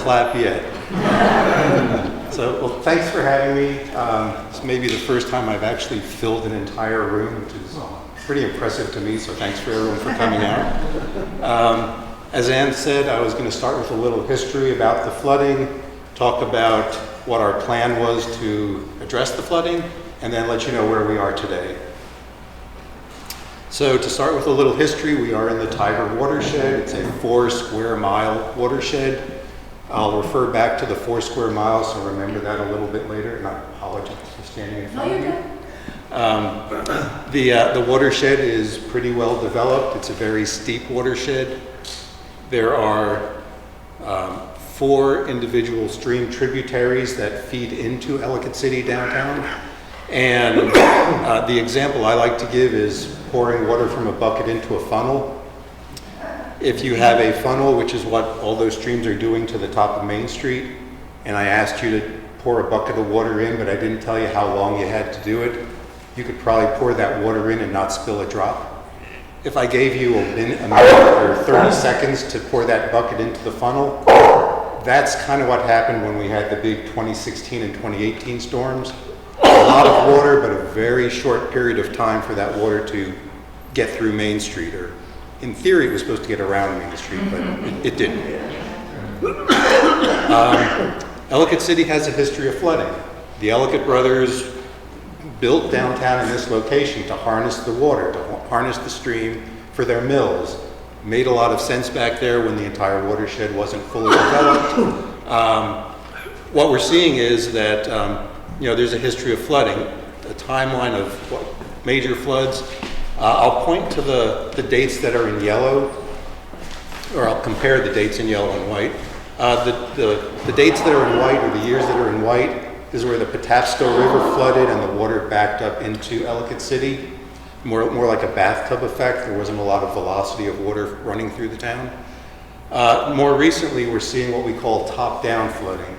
clap yet. So, well, thanks for having me. This may be the first time I've actually filled an entire room, which is pretty impressive to me, so thanks for everyone for coming out. As Ann said, I was going to start with a little history about the flooding, talk about what our plan was to address the flooding, and then let you know where we are today. So to start with a little history, we are in the Tiber watershed. It's a 4 square mile watershed. I'll refer back to the 4 square miles, so remember that a little bit later, and I apologize for standing in front of you. The watershed is pretty well developed. It's a very steep watershed. There are 4 individual stream tributaries that feed into Ellicott City downtown. And the example I like to give is pouring water from a bucket into a funnel. If you have a funnel, which is what all those streams are doing to the top of Main Street, and I asked you to pour a bucket of water in, but I didn't tell you how long you had to do it, you could probably pour that water in and not spill a drop. If I gave you a minute or 30 seconds to pour that bucket into the funnel, that's kind of what happened when we had the big 2016 and 2018 storms. A lot of water, but a very short period of time for that water to get through Main Street, or in theory, it was supposed to get around Main Street, but it didn't. Ellicott City has a history of flooding. The Ellicott brothers built downtown in this location to harness the water, to harness the stream for their mills. Made a lot of sense back there when the entire watershed wasn't fully developed. What we're seeing is that there's a history of flooding, a timeline of major floods. I'll point to the dates that are in yellow, or I'll compare the dates in yellow and white. The dates that are in white, or the years that are in white, is where the Patapsco River flooded and the water backed up into Ellicott City. More like a bathtub effect. There wasn't a lot of velocity of water running through the town. More recently, we're seeing what we call top-down flooding.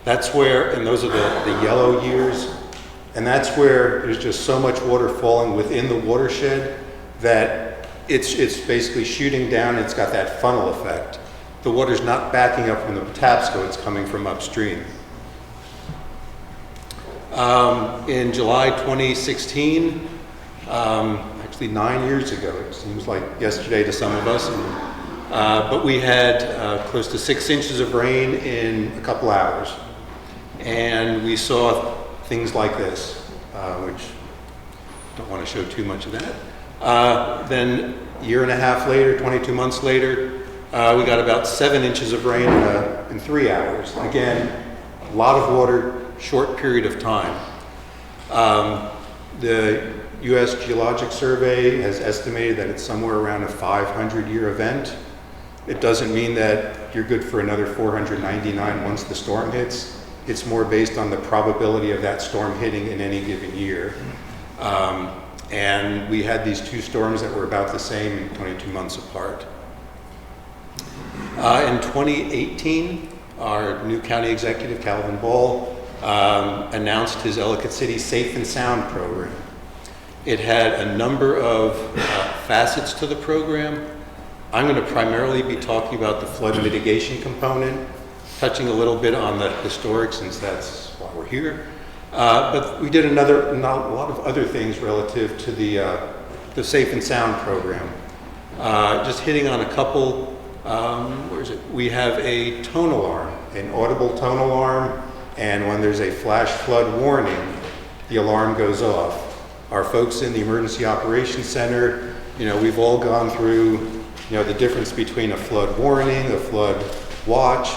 That's where, and those are the yellow years, and that's where there's just so much water falling within the watershed that it's basically shooting down. It's got that funnel effect. The water's not backing up from the Patapsco, it's coming from upstream. In July 2016, actually 9 years ago, it seems like yesterday to some of us, but we had close to 6 inches of rain in a couple hours. And we saw things like this, which don't want to show too much of that. Then a year and a half later, 22 months later, we got about 7 inches of rain in 3 hours. Again, a lot of water, short period of time. The U.S. Geologic Survey has estimated that it's somewhere around a 500-year event. It doesn't mean that you're good for another 499 once the storm hits. It's more based on the probability of that storm hitting in any given year. And we had these 2 storms that were about the same and 22 months apart. In 2018, our new county executive, Calvin Ball, announced his Ellicott City Safe and Sound program. It had a number of facets to the program. I'm going to primarily be talking about the flood mitigation component, touching a little bit on the historic, since that's why we're here. But we did a lot of other things relative to the Safe and Sound program. Just hitting on a couple, where is it? We have a tone alarm, an audible tone alarm, and when there's a flash flood warning, the alarm goes off. Our folks in the Emergency Operations Center, we've all gone through, the difference between a flood warning, a flood watch,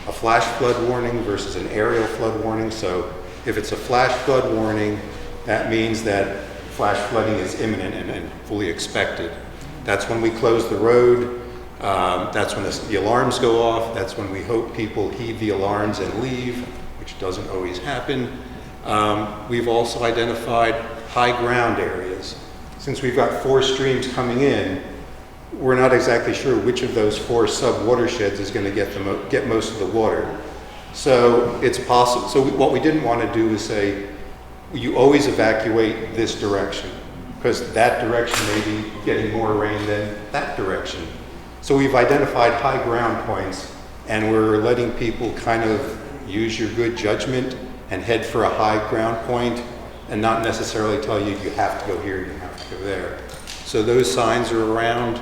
a flash flood warning versus an aerial flood warning. So if it's a flash flood warning, that means that flash flooding is imminent and fully expected. That's when we close the road. That's when the alarms go off. That's when we hope people heed the alarms and leave, which doesn't always happen. We've also identified high ground areas. Since we've got 4 streams coming in, we're not exactly sure which of those 4 sub-watersheds is going to get most of the water. So it's possible. So what we didn't want to do is say, you always evacuate this direction, because that direction may be getting more rain than that direction. So we've identified high ground points and we're letting people kind of use your good judgment and head for a high ground point and not necessarily tell you you have to go here, you have to go there. So those signs are around,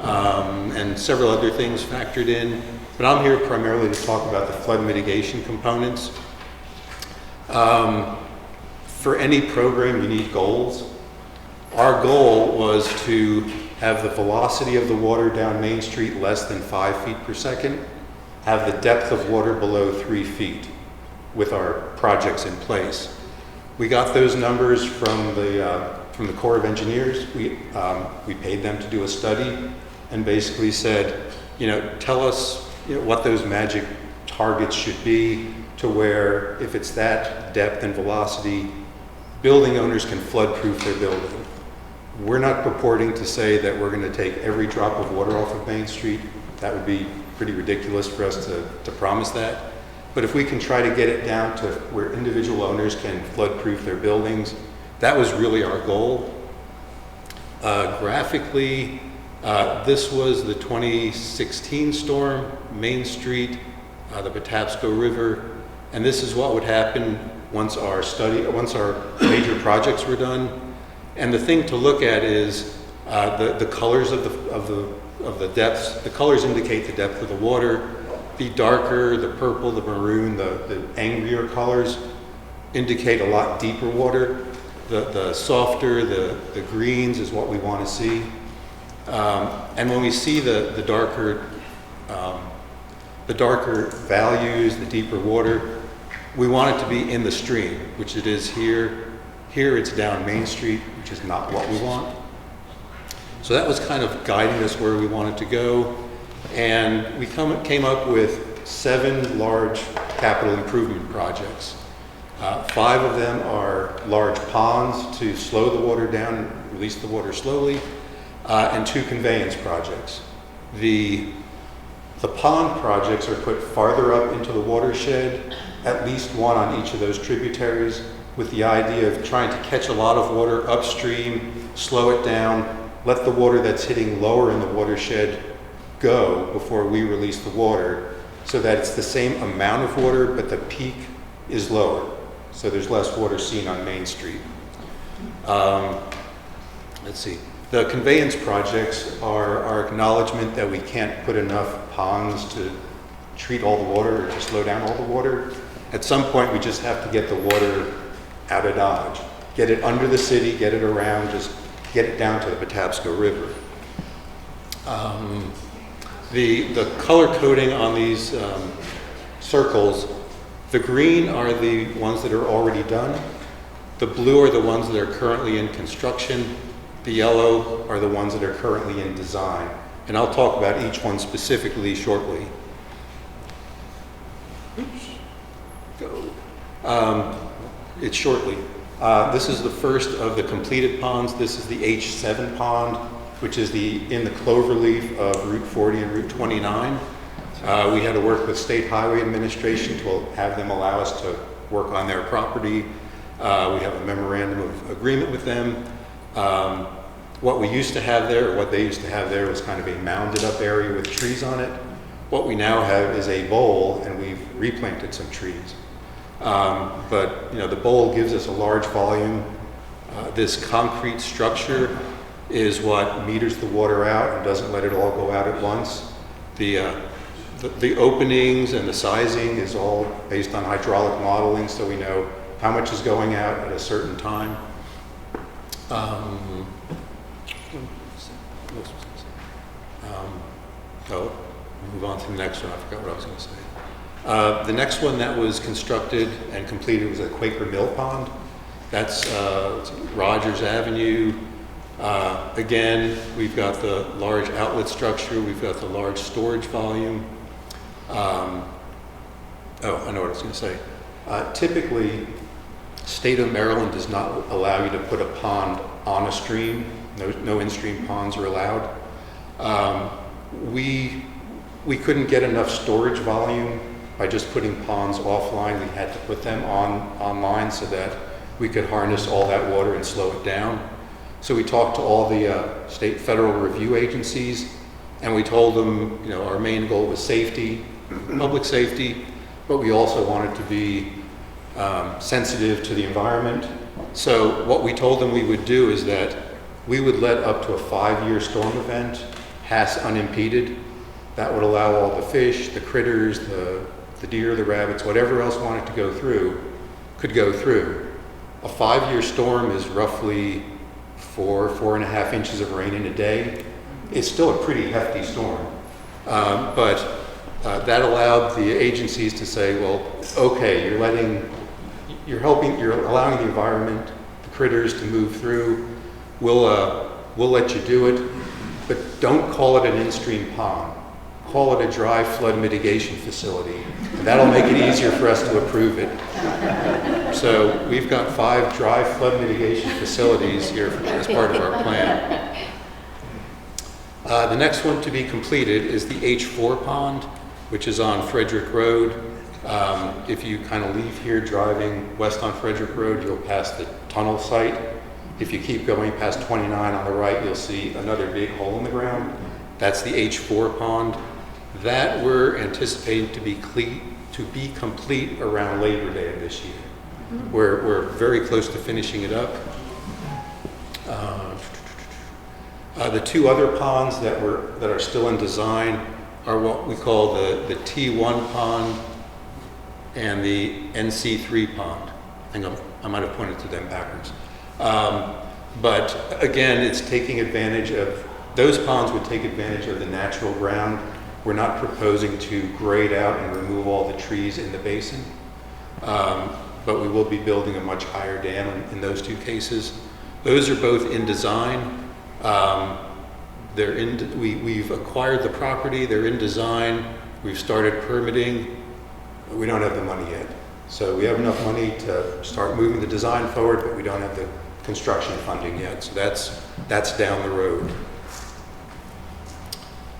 and several other things factored in. But I'm here primarily to talk about the flood mitigation components. For any program, you need goals. Our goal was to have the velocity of the water down Main Street less than 5 feet per second, have the depth of water below 3 feet with our projects in place. We got those numbers from the Corps of Engineers. We paid them to do a study and basically said, tell us what those magic targets should be to where if it's that depth and velocity, building owners can flood-proof their building. We're not purporting to say that we're going to take every drop of water off of Main Street. That would be pretty ridiculous for us to promise that. But if we can try to get it down to where individual owners can flood-proof their buildings, that was really our goal. Graphically, this was the 2016 storm, Main Street, the Patapsco River, and this is what would happen once our major projects were done. And the thing to look at is the colors of the depths. The colors indicate the depth of the water. The darker, the purple, the maroon, the angrier colors indicate a lot deeper water. The softer, the greens is what we want to see. And when we see the darker values, the deeper water, we want it to be in the stream, which it is here. Here it's down Main Street, which is not what we want. So that was kind of guiding us where we wanted to go. And we came up with 7 large capital improvement projects. 5 of them are large ponds to slow the water down and release the water slowly, and 2 conveyance projects. The pond projects are put farther up into the watershed, at least one on each of those tributaries, with the idea of trying to catch a lot of water upstream, slow it down, let the water that's hitting lower in the watershed go before we release the water, so that it's the same amount of water, but the peak is lower. So there's less water seen on Main Street. Let's see. The conveyance projects are our acknowledgement that we can't put enough ponds to treat all the water or to slow down all the water. At some point, we just have to get the water out of Dodge, get it under the city, get it around, just get it down to the Patapsco River. The color coding on these circles, the green are the ones that are already done. The blue are the ones that are currently in construction. The yellow are the ones that are currently in design. And I'll talk about each one specifically shortly. Oops. Go. It's shortly. This is the first of the completed ponds. This is the H7 pond, which is in the cloverleaf of Route 40 and Route 29. We had to work with State Highway Administration to have them allow us to work on their property. We have a memorandum of agreement with them. What we used to have there, or what they used to have there, was kind of a mounded up area with trees on it. What we now have is a bowl, and we've replanted some trees. But the bowl gives us a large volume. This concrete structure is what meters the water out and doesn't let it all go out at once. The openings and the sizing is all based on hydraulic modeling, so we know how much is going out at a certain time. Move on to the next one. I forgot what I was going to say. The next one that was constructed and completed was a Quaker Mill Pond. That's Rogers Avenue. Again, we've got the large outlet structure. We've got the large storage volume. I know what I was going to say. Typically, state of Maryland does not allow you to put a pond on a stream. No in-stream ponds are allowed. We couldn't get enough storage volume by just putting ponds offline. We had to put them online so that we could harness all that water and slow it down. So we talked to all the state federal review agencies, and we told them, our main goal was safety. public safety, but we also wanted to be sensitive to the environment. So what we told them we would do is that we would let up to a 5-year storm event pass unimpeded. That would allow all the fish, the critters, the deer, the rabbits, whatever else wanted to go through, could go through. A 5-year storm is roughly 4.5 inches of rain in a day. It's still a pretty hefty storm. But that allowed the agencies to say, well, okay, you're allowing the environment, the critters to move through. We'll let you do it, but don't call it an in-stream pond. Call it a dry flood mitigation facility. And that'll make it easier for us to approve it. So we've got 5 dry flood mitigation facilities here as part of our plan. The next one to be completed is the H4 pond, which is on Frederick Road. If you kind of leave here driving west on Frederick Road, you'll pass the tunnel site. If you keep going past 29 on the right, you'll see another big hole in the ground. That's the H4 pond. That we're anticipating to be complete around Labor Day of this year. We're very close to finishing it up. The 2 other ponds that are still in design are what we call the T1 pond and the NC3 pond. I think I might have pointed to them backwards. But again, it's taking advantage of, those ponds would take advantage of the natural ground. We're not proposing to grade out and remove all the trees in the basin, but we will be building a much higher dam in those 2 cases. Those are both in design. We've acquired the property, they're in design, we've started permitting, but we don't have the money yet. So we have enough money to start moving the design forward, but we don't have the construction funding yet. So that's down the road.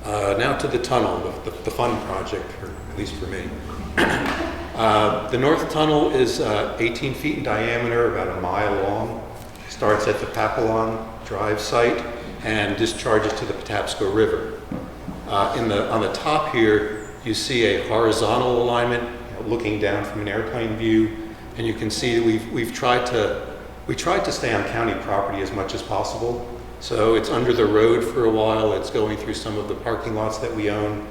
Now to the tunnel, the fun project, at least for me. The north tunnel is 18 feet in diameter, about a mile long. Starts at the Papillon Drive site and discharges to the Patapsco River. On the top here, you see a horizontal alignment, looking down from an airplane view, and you can see that we tried to stay on county property as much as possible. So it's under the road for a while. It's going through some of the parking lots that we own.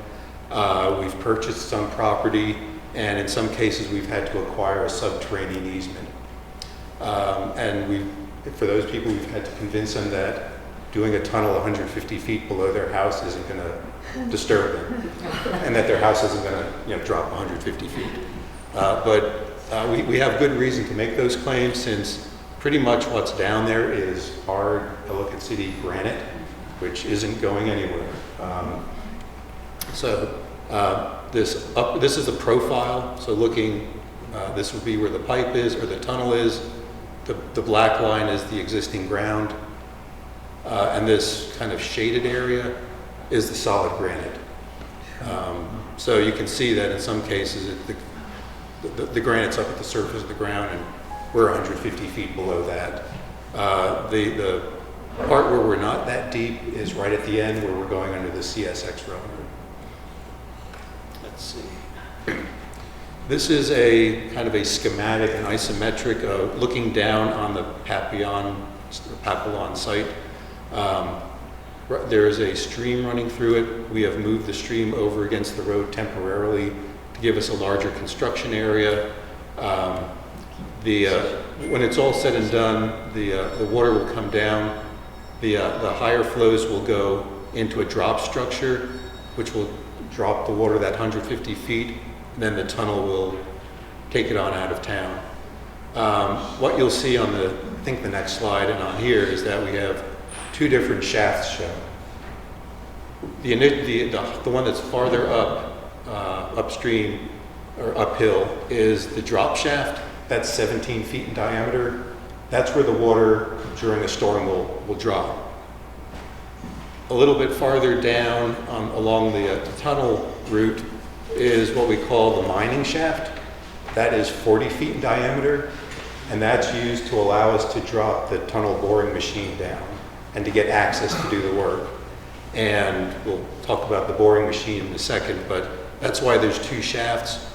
We've purchased some property, and in some cases we've had to acquire a subterranean easement. And for those people, we've had to convince them that doing a tunnel 150 feet below their house isn't going to disturb them, and that their house isn't going to drop 150 feet. But we have good reason to make those claims, since pretty much what's down there is hard Ellicott City granite, which isn't going anywhere. This is a profile. So looking, this would be where the pipe is or the tunnel is. The black line is the existing ground. And this kind of shaded area is the solid granite. So you can see that in some cases the granite's up at the surface of the ground, and we're 150 feet below that. The part where we're not that deep is right at the end, where we're going under the CSX railroad. Let's see. This is a kind of a schematic, an isometric of looking down on the Papillon site. There is a stream running through it. We have moved the stream over against the road temporarily to give us a larger construction area. When it's all said and done, the water will come down. The higher flows will go into a drop structure, which will drop the water that 150 feet. Then the tunnel will take it on out of town. What you'll see on I think the next slide and on here is that we have 2 different shafts shown. The one that's farther upstream or uphill is the drop shaft. That's 17 feet in diameter. That's where the water during a storm will drop. A little bit farther down along the tunnel route is what we call the mining shaft. That is 40 feet in diameter, and that's used to allow us to drop the tunnel boring machine down and to get access to do the work. And we'll talk about the boring machine in a second, but That's why there's 2 shafts.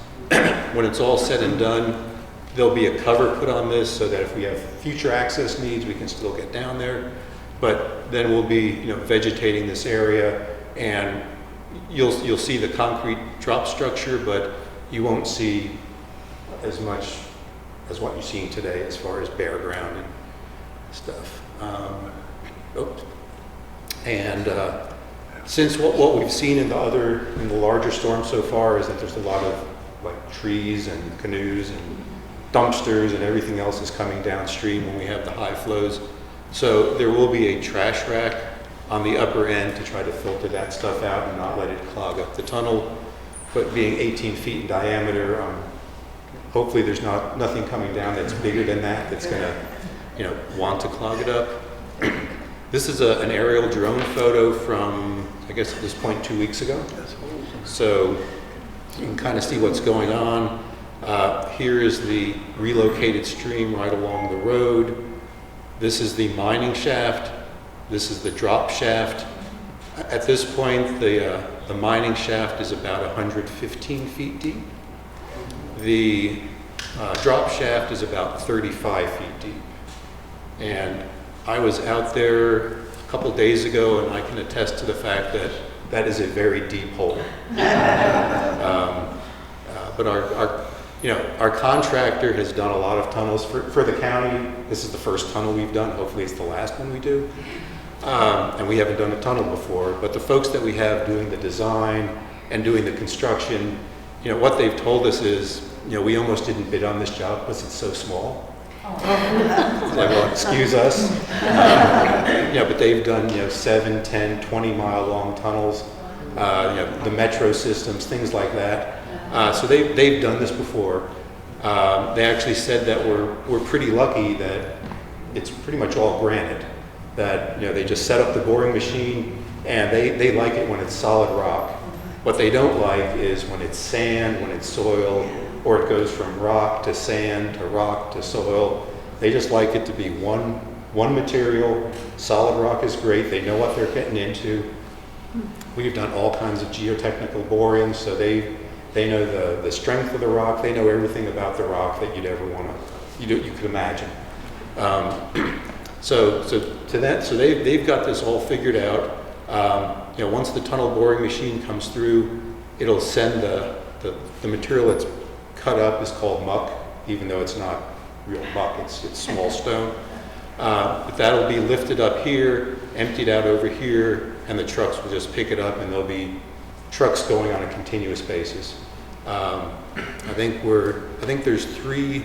When it's all said and done, there'll be a cover put on this so that if we have future access needs, we can still get down there. But then we'll be, vegetating this area, and you'll see the concrete drop structure, but you won't see as much as what you're seeing today as far as bare ground and stuff. Since what we've seen in the larger storms so far is that there's a lot of like trees and canoes and dumpsters and everything else is coming downstream when we have the high flows. So there will be a trash rack on the upper end to try to filter that stuff out and not let it clog up the tunnel. But being 18 feet in diameter, hopefully there's nothing coming down that's bigger than that that's going to, want to clog it up. This is an aerial drone photo from, I guess at this point, 2 weeks ago. So you can kind of see what's going on. Here is the relocated stream right along the road. This is the mining shaft. This is the drop shaft. At this point, the mining shaft is about 115 feet deep. The drop shaft is about 35 feet deep. And I was out there a couple days ago, and I can attest to the fact that that is a very deep hole. But our contractor has done a lot of tunnels for the county. This is the first tunnel we've done. Hopefully it's the last one we do. And we haven't done a tunnel before. But the folks that we have doing the design and doing the construction, what they've told us is, we almost didn't bid on this job because it's so small. It's like, well, excuse us. But they've done 7, 10, 20-mile long tunnels, the metro systems, things like that. So they've done this before. They actually said that we're pretty lucky that it's pretty much all granite. That they just set up the boring machine, and they like it when it's solid rock. What they don't like is when it's sand, when it's soil, or it goes from rock to sand to rock to soil. They just like it to be one material. Solid rock is great. They know what they're getting into. We've done all kinds of geotechnical borings, so they know the strength of the rock. They know everything about the rock that you'd ever want to, you could imagine. So they've got this all figured out. Once the tunnel boring machine comes through, it'll send the material that's cut up is called muck, even though it's not real muck, it's small stone. But that'll be lifted up here, emptied out over here, and the trucks will just pick it up, and there'll be trucks going on a continuous basis. I think there's three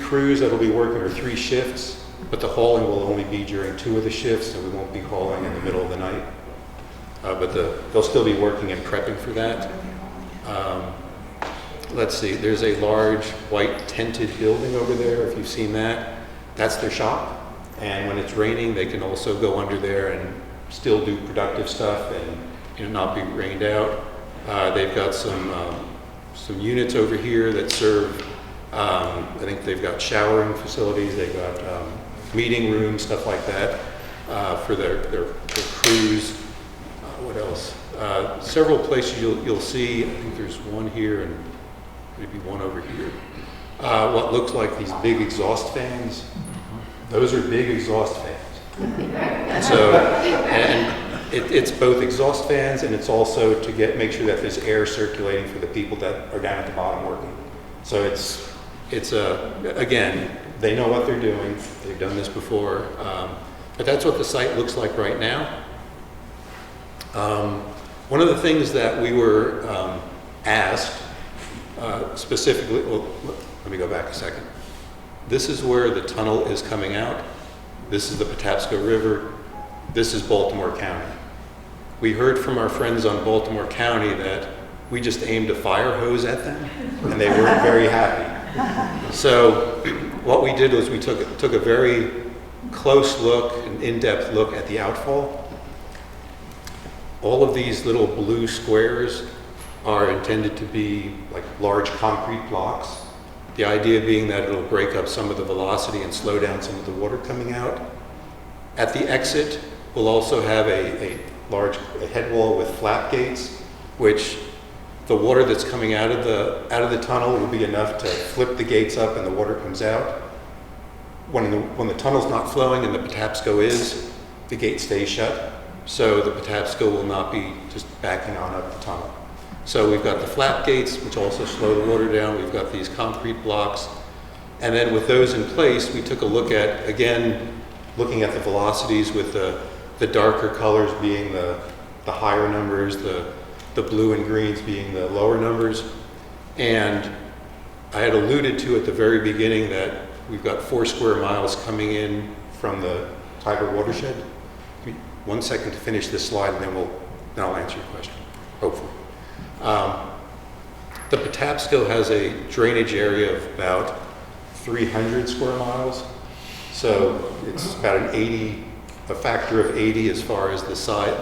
crews that'll be working, or 3 shifts, but the hauling will only be during 2 of the shifts, so we won't be hauling in the middle of the night. But they'll still be working and prepping for that. Let's see, there's a large white tented building over there, if you've seen that. That's their shop, and when it's raining, they can also go under there and still do productive stuff and not be rained out. They've got some units over here that serve, I think they've got showering facilities, they've got meeting rooms, stuff like that, for their crews. What else? Several places you'll see, I think there's one here and maybe one over here. What looks like these big exhaust fans. Those are big exhaust fans. So, and it's both exhaust fans, and it's also to make sure that there's air circulating for the people that are down at the bottom working. So it's again, they know what they're doing. They've done this before. But that's what the site looks like right now. One of the things that we were asked specifically, well, let me go back a second. This is where the tunnel is coming out. This is the Patapsco River. This is Baltimore County. We heard from our friends on Baltimore County that we just aimed a fire hose at them, and they weren't very happy. So what we did was we took a very close look, an in-depth look at the outfall. All of these little blue squares are intended to be like large concrete blocks. The idea being that it'll break up some of the velocity and slow down some of the water coming out. At the exit, we'll also have a large head wall with flap gates which the water that's coming out of the tunnel will be enough to flip the gates up and the water comes out. When the tunnel's not flowing and the Patapsco is, the gate stays shut, so the Patapsco will not be just backing on up the tunnel. So we've got the flap gates, which also slow the water down. We've got these concrete blocks. And then with those in place, we took a look at, again, looking at the velocities with the darker colors being the higher numbers, the blue and greens being the lower numbers. And I had alluded to at the very beginning that we've got 4 square miles coming in from the Tiber watershed. Give me 1 second to finish this slide, and then I'll answer your question, hopefully. The Patapsco has a drainage area of about 300 square miles. So it's about a factor of 80 as far as the size,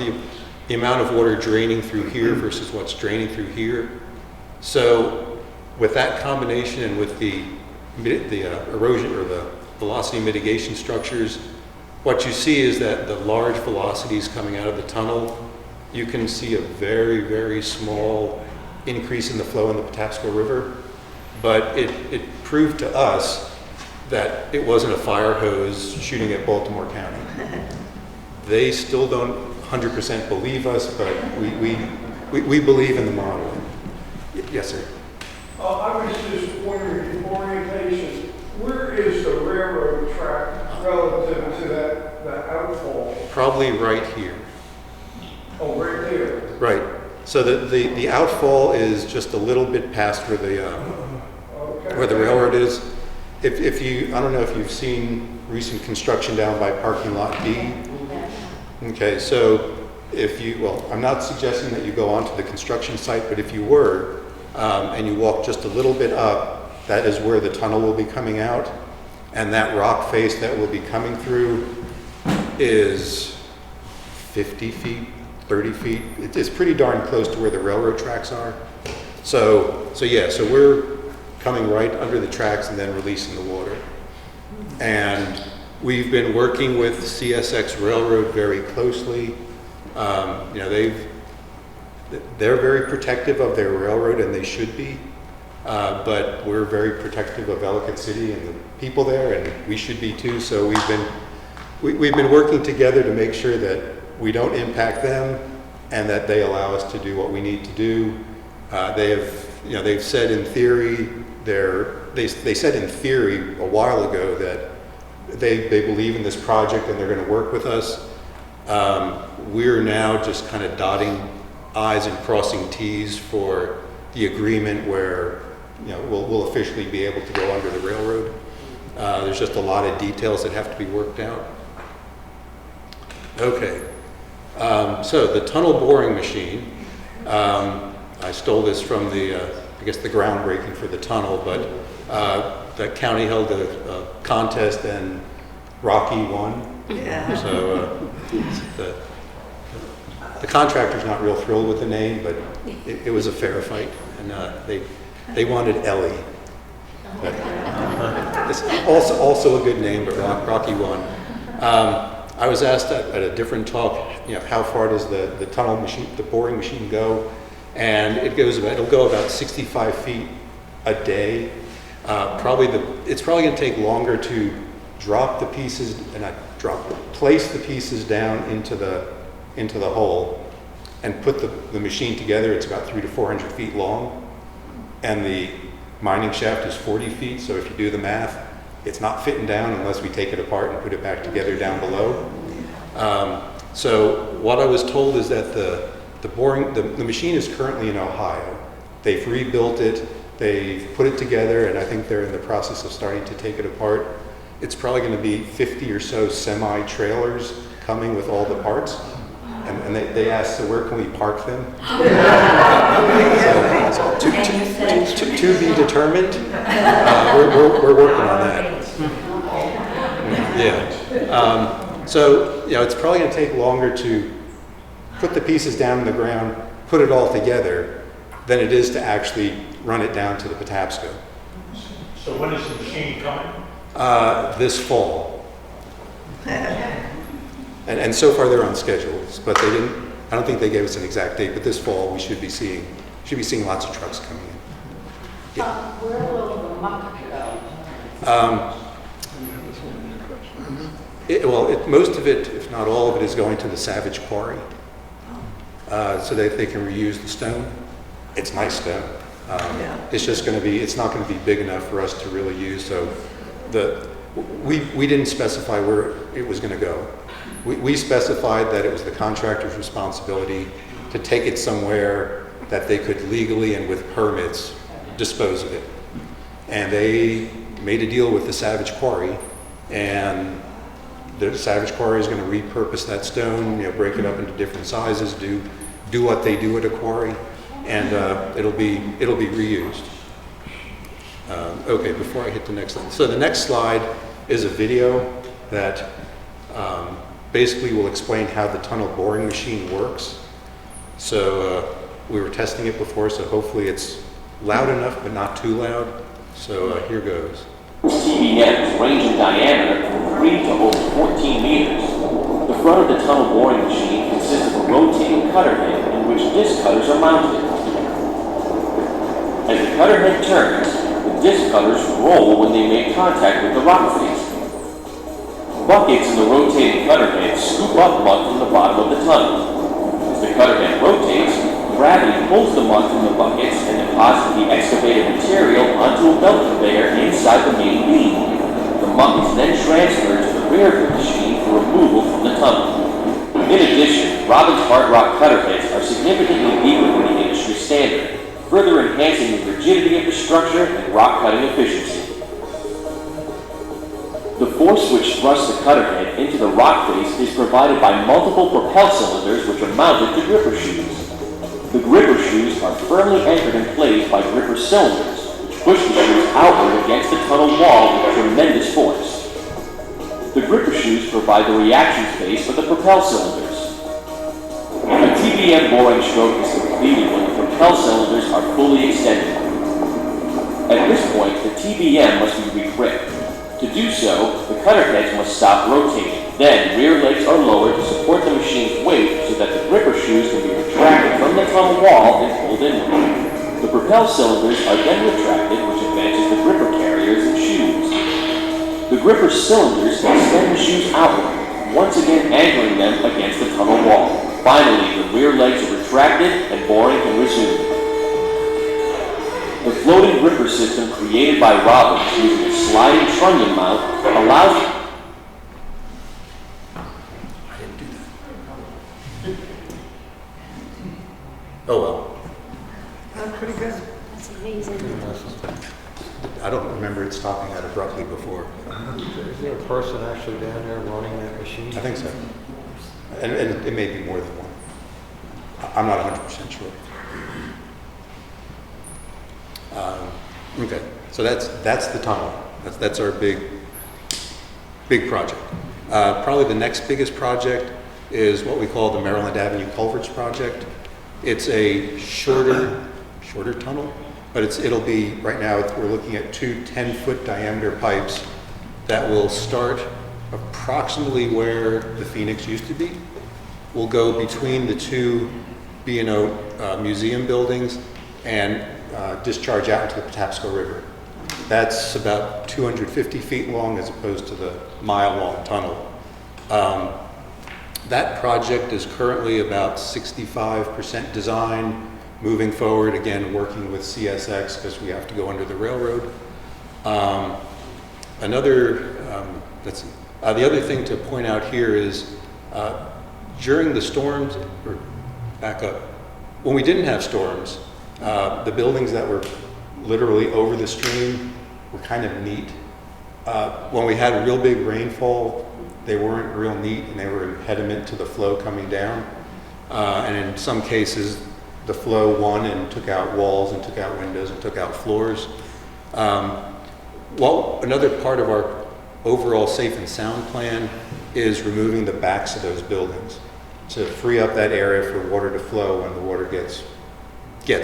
the amount of water draining through here versus what's draining through here. So with that combination and with the erosion or the velocity mitigation structures, what you see is that the large velocities coming out of the tunnel, you can see a very, very small increase in the flow in the Patapsco River. But it proved to us that it wasn't a fire hose shooting at Baltimore County. They still don't 100% believe us, but we believe in the model. Yes, sir. I was just wondering, orientation, where is the railroad track relative to that outfall? Probably right here. Oh, right there. Right. So the outfall is just a little bit past where the railroad is. If you, I don't know if you've seen recent construction down by parking lot D. Okay, so I'm not suggesting that you go onto the construction site, but if you were, and you walk just a little bit up, that is where the tunnel will be coming out. And that rock face that will be coming through is 50 feet, 30 feet. It's pretty darn close to where the railroad tracks are. So we're coming right under the tracks and then releasing the water. And we've been working with CSX Railroad very closely. They're very protective of their railroad, and they should be. But we're very protective of Ellicott City and the people there, and we should be too. So we've been working together to make sure that we don't impact them, and that they allow us to do what we need to do. They've said in theory, they said in theory a while ago that they believe in this project and they're going to work with us. We're now just kind of dotting I's and crossing T's for the agreement where we'll officially be able to go under the railroad. There's just a lot of details that have to be worked out. Okay. So the tunnel boring machine, I stole this from the groundbreaking for the tunnel, but the county held a contest and Rocky won. Yeah. So the contractor's not real thrilled with the name, but it was a fair fight, and they wanted Ellie. But, it's also a good name, but Rocky won. I was asked at a different talk, how far does the tunnel machine, the boring machine go? And it'll go about 65 feet a day. It's probably going to take longer to drop the pieces, place the pieces down into the hole and put the machine together. It's about 300 to 400 feet long, and the mining shaft is 40 feet. So if you do the math, it's not fitting down unless we take it apart and put it back together down below. So what I was told is that the machine is currently in Ohio. They've rebuilt it, they've put it together, and I think they're in the process of starting to take it apart. It's probably going to be 50 or so semi-trailers coming with all the parts. And they asked, so where can we park them? So to be determined. We're working on that. Yeah. So it's probably going to take longer to put the pieces down in the ground, put it all together, than it is to actually run it down to the Patapsco. So when is the machine coming? This fall. And so far they're on schedules, but I don't think they gave us an exact date, but this fall we should be seeing lots of trucks coming in. Yeah. Where will the muck go? Most of it, if not all of it, is going to the Savage Quarry, so that they can reuse the stone. It's nice stone. It's just going to be, it's not going to be big enough for us to really use. So we didn't specify where it was going to go. We specified that it was the contractor's responsibility to take it somewhere that they could legally and with permits dispose of it. And they made a deal with the Savage Quarry, and the Savage Quarry is going to repurpose that stone, break it up into different sizes, do what they do at a quarry, and it'll be reused. Okay, before I hit the next slide. So the next slide is a video that basically will explain how the tunnel boring machine works. So we were testing it before, so hopefully it's loud enough but not too loud. So here goes. TBMs range in diameter from 3 to over 14 meters. The front of the tunnel boring machine consists of a rotating cutter head in which disc cutters are mounted. As the cutter head turns, the disc cutters roll when they make contact with the rock face. Buckets in the rotating cutter head scoop up mud from the bottom of the tunnel. As the cutter head rotates, gravity pulls the mud from the buckets and deposits the excavated material onto a belt conveyor inside the main beam. The muck is then transferred to the rear of the machine for removal from the tunnel. In addition, Robbins hard rock cutter heads are significantly deeper than the industry standard, further enhancing the rigidity of the structure and rock cutting efficiency. The force which thrusts the cutter head into the rock face is provided by multiple propel cylinders which are mounted to gripper shoes. The gripper shoes are firmly anchored in place by gripper cylinders, which push the shoes outward against the tunnel wall with tremendous force. The gripper shoes provide the reaction space for the propel cylinders. A TBM boring stroke is completed when the propel cylinders are fully extended. At this point, the TBM must be regripped. To do so, the cutter heads must stop rotating. Then, rear legs are lowered to support the machine's weight so that the gripper shoes can be retracted from the tunnel wall and pulled inward. The propel cylinders are then retracted, which advances the gripper carriers and shoes. The gripper cylinders extend the shoes outward, once again anchoring them against the tunnel wall. Finally, the rear legs are retracted and boring can resume. The floating gripper system created by Robbins using a sliding trunnion mount allows... I didn't do that. Oh well. That's pretty good. That's amazing. I don't remember it stopping that abruptly before. Is there a person actually down there running that machine? I think so. And it may be more than one. I'm not 100% sure. Okay, so that's the tunnel. That's our big project. Probably the next biggest project is what we call the Maryland Avenue Culverts Project. It's a shorter tunnel, but it'll be, right now we're looking at two 10-foot diameter pipes that will start approximately where the Phoenix used to be. Will go between the two B&O museum buildings and discharge out into the Patapsco River. That's about 250 feet long as opposed to the mile-long tunnel. That project is currently about 65% design, moving forward, again, working with CSX because we have to go under the railroad. The other thing to point out here is during the storms, or back up, when we didn't have storms, the buildings that were literally over the stream were kind of neat. When we had a real big rainfall, they weren't real neat and they were an impediment to the flow coming down. And in some cases, the flow won and took out walls and took out windows and took out floors. Another part of our overall safe and sound plan is removing the backs of those buildings to free up that area for water to flow when the water gets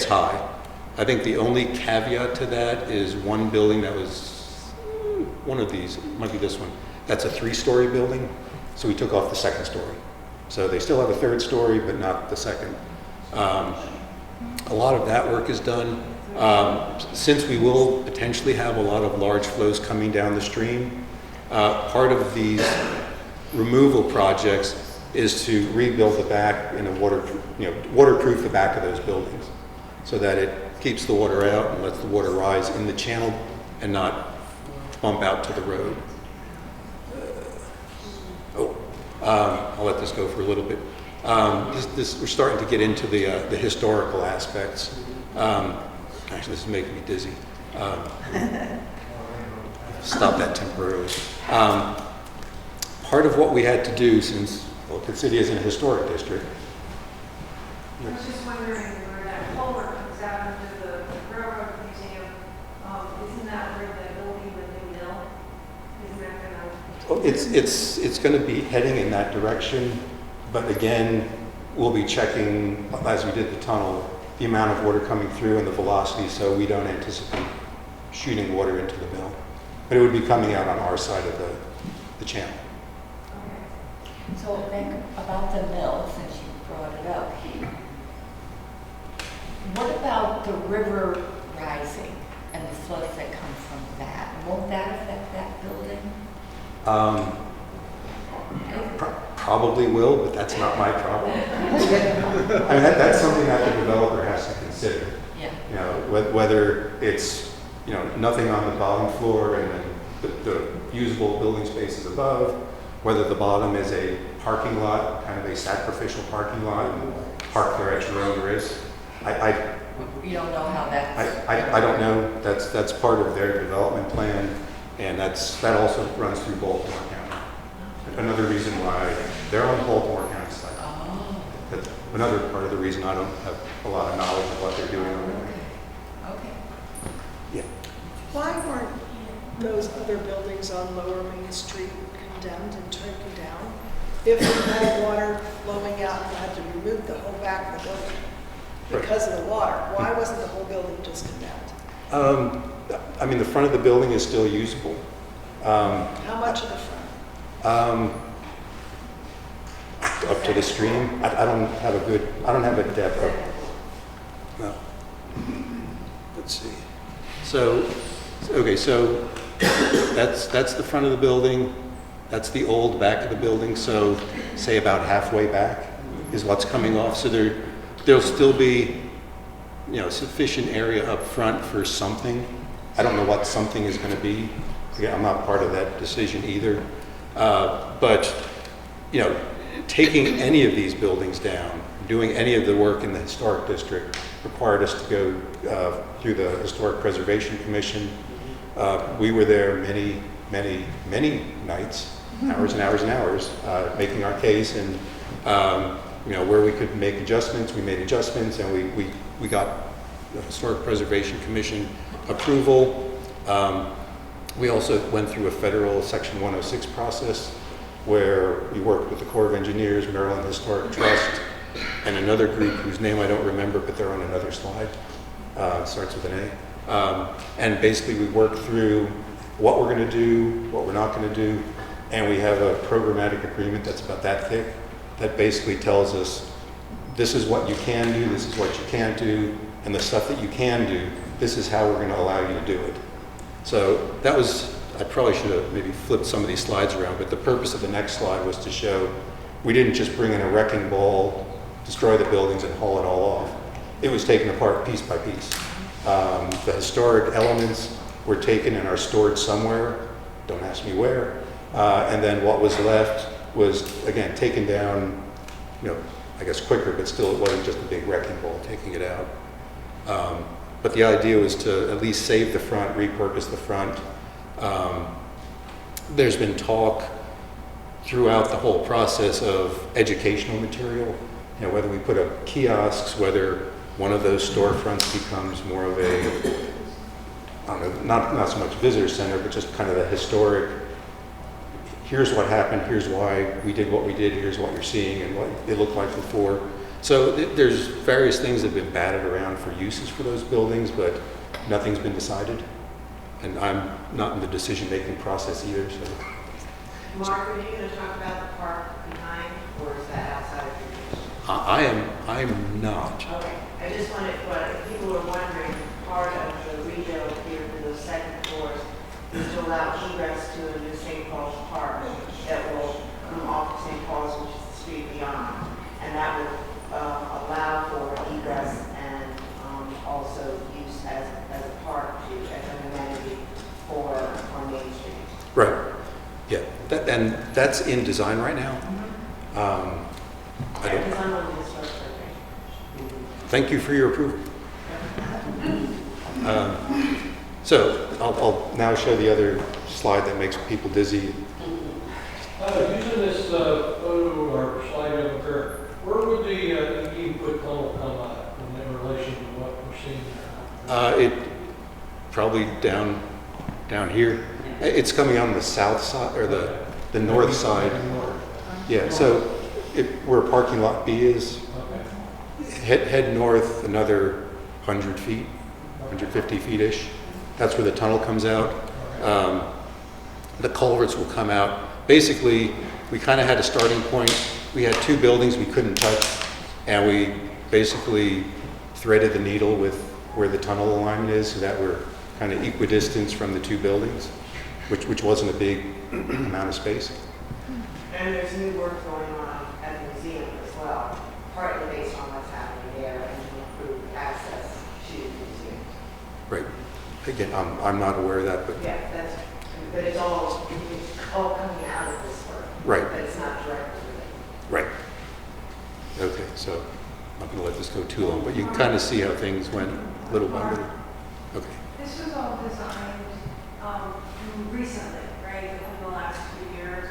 high. I think the only caveat to that is one building that was one of these, might be this one, that's a 3-story building, so we took off the 2nd story. So they still have a third story, but not the second. A lot of that work is done. Since we will potentially have a lot of large flows coming down the stream, part of these removal projects is to rebuild the back in a waterproof the back of those buildings so that it keeps the water out and lets the water rise in the channel and not bump out to the road. I'll let this go for a little bit. We're starting to get into the historical aspects. Actually, this is making me dizzy. Stop that temporarily. Part of what we had to do, since Ellicott City is in a historic district. I was just wondering where that culvert comes out into the railroad museum. Isn't that where the building, the new mill? Isn't that gonna? It's going to be heading in that direction, but again, we'll be checking, as we did the tunnel, the amount of water coming through and the velocity, so we don't anticipate shooting water into the mill. But it would be coming out on our side of the channel. So Nick, about the mill, since you brought it up, what about the river rising and the floods that come from that? Won't that affect that building? Probably will, but that's not my problem. I mean, that's something that the developer has to consider. Yeah. You know, whether it's, nothing on the bottom floor and then the usable building spaces above, whether the bottom is a parking lot, kind of a sacrificial parking lot, and park there at your own risk. You don't know how that's. I don't know. That's part of their development plan, and that also runs through Baltimore County. Another reason why they're on Baltimore County side. Oh. That's another part of the reason I don't have a lot of knowledge of what they're doing over there. Okay. Yeah. Why weren't those other buildings on Lower Main Street condemned and taken down? If we had water flowing out and had to remove the whole back of the building because of the water, why wasn't the whole building just condemned? I mean, the front of the building is still usable. How much of the front? Up to the stream. I don't have a depth of, no. Let's see. So that's the front of the building. That's the old back of the building. So say about halfway back is what's coming off. So there'll still be, sufficient area up front for something. I don't know what something is going to be. Again, I'm not part of that decision either. But taking any of these buildings down, doing any of the work in the historic district required us to go through the Historic Preservation Commission. We were there many nights, hours and hours and hours, making our case, and where we could make adjustments, we made adjustments, and we got the Historic Preservation Commission approval. We also went through a federal Section 106 process where we worked with the Corps of Engineers, Maryland Historic Trust, and another group whose name I don't remember, but they're on another slide. Starts with an A. And basically we worked through what we're going to do, what we're not going to do, and we have a programmatic agreement that's about that thick that basically tells us this is what you can do, this is what you can't do, and the stuff that you can do, this is how we're going to allow you to do it. So that was, I probably should have maybe flipped some of these slides around, but the purpose of the next slide was to show we didn't just bring in a wrecking ball, destroy the buildings, and haul it all off. It was taken apart piece by piece. The historic elements were taken and are stored somewhere, don't ask me where, and then what was left was, again, taken down, I guess quicker, but still it wasn't just a big wrecking ball taking it out. But the idea was to at least save the front, repurpose the front. There's been talk throughout the whole process of educational material, whether we put up kiosks, whether one of those storefronts becomes more of a, I don't know, not so much visitor center, but just kind of a historic, here's what happened, here's why we did what we did, here's what you're seeing and what it looked like before. So there's various things that have been batted around for uses for those buildings, but nothing's been decided. And I'm not in the decision-making process either. So. Mark, are you going to talk about the park behind, or is that I'm not. Okay, I just wanted, what people were wondering, part of the rebuild here for those second floors is to allow egress to a new St. Paul's Park that will come off St. Paul's, which is the street beyond. And that would allow for egress and also use as a park to, as an amenity for Main Street. Right. Yeah, and that's in design right now. I don't, Because I'm on this first survey. thank you for your approval. So I'll now show the other slide that makes people dizzy. Using this photo or slide over here, where would the 18-foot tunnel come out in relation to what we're seeing there? It probably down here. It's coming on the south side or the north side. Yeah. So where parking lot B is, head north another 100 feet, 150 feet-ish. That's where the tunnel comes out. The culverts will come out. Basically, we kind of had a starting point. We had two buildings we couldn't touch, and we basically threaded the needle with where the tunnel alignment is so that we're kind of equidistant from the two buildings, which wasn't a big amount of space. And there's new work going on at the museum as well, partly based on what's happening there and to improve access to the museum. Right. Again, I'm not aware of that, but Yeah, but it's all coming out of this work. Right. But it's not directly related. right. Okay, so I'm not going to let this go too long, but you can kind of see how things went little by little. Okay. This was all designed recently, right, in the last few years?